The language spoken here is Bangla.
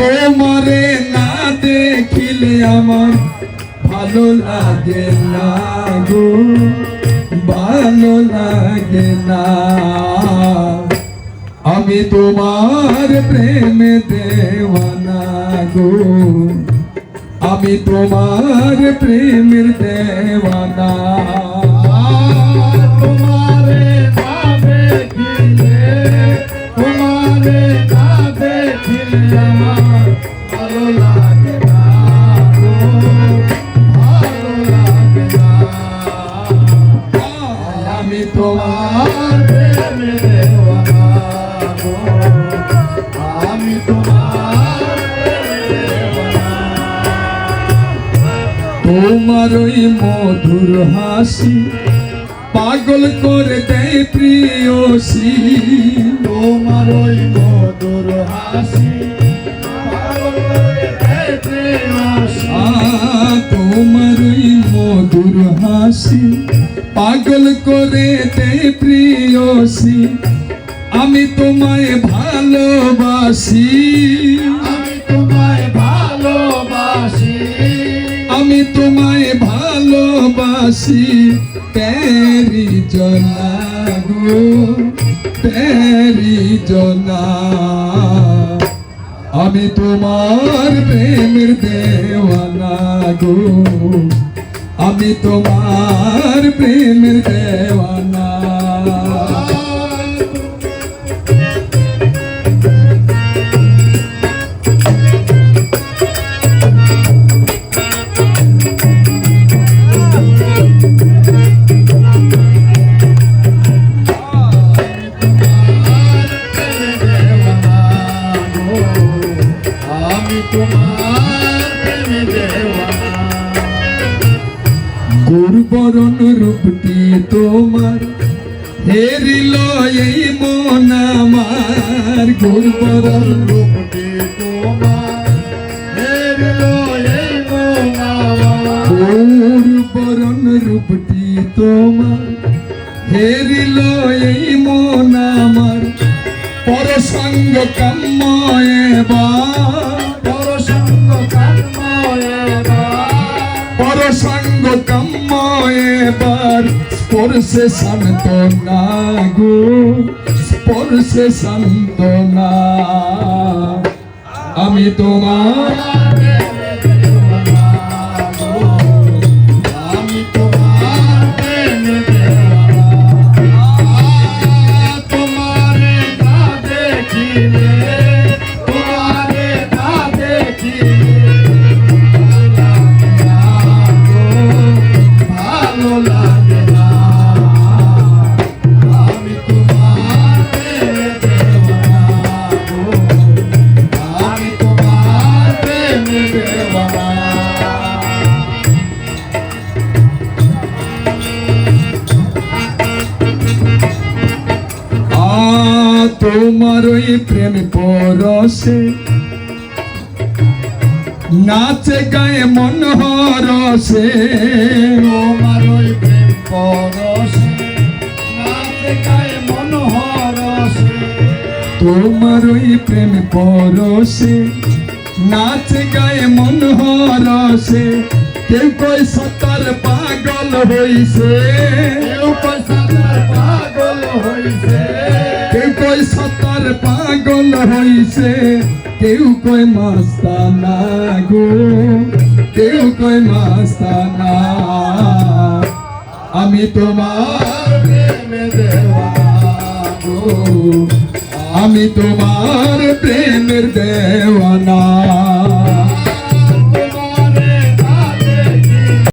তোমারে না দেখিলে আমার ভালো লাগে না গো, ভালো লাগে না। আমি তোমার প্রেমে দেওয়ানা গো, আমি তোমার প্রেমের দেওয়ানা। তোমারে না দেখিলে, তোমারে না দেখিলে আমার ভালো লাগে না গো, ভালো লাগে না। আমি তোমার প্রেমে দেওয়ানা গো, আমি তোমার প্রেমে দেওয়ানা। তোমার ওই মধুর হাসি পাগল করে দেয় প্রিয়সী, তোমার ওই মধুর হাসি পাগল করে দেয় প্রেয়সী। তোমার ওই মধুর হাসি পাগল করে দেয় প্রিয়সী। আমি তোমায় ভালোবাসি, আমি তোমায় ভালোবাসি, আমি তোমায় ভালোবাসি। তেরি জনা গো, তেরি জনা। আমি তোমার প্রেমের দেওয়ানা গো, আমি তোমার প্রেমের দেওয়ানা। গুরবরণ রূপটি তোমার হেরিল এই মন আমার, গুরবরণ রূপটি তোমার হেরিল এই মন আমার। গুরবরণ রূপটি তোমার হেরিল এই মন আমার। পরসঙ্গ কাম্য এবার, পরসঙ্গ কাম্য এবার, পরসঙ্গ কাম্য এবার। স্পর্শে সান্ত্বনা গো, স্পর্শে সান্ত্বনা। আমি তোমার আমি তোমার প্রেমে দেওয়ানা। তোমারে না দেখিলে, তোমারে না দেখিলে ভালো লাগে না। আমি তোমার প্রেমে দেওয়ানা গো, আমি তোমার প্রেমে দেওয়ানা। তোমার ওই প্রেম পরশে নাচে গায়ে মন হরসে। তোমার ওই প্রেম পরশে নাচে গায়ে মন হরসে। তোমার ওই প্রেম পরশে নাচে গায়ে মন হরসে। কেউ কই সতার পাগল হইছে, কেউ পয়সাদার পাগল হইছে, কেউ কই সতার পাগল হইছে। কেউ কই মাস্তানা গো, কেউ কই মাস্তানা। আমি তোমার প্রেমে দেওয়ানা গো, আমি তোমার প্রেমের দেওয়ানা।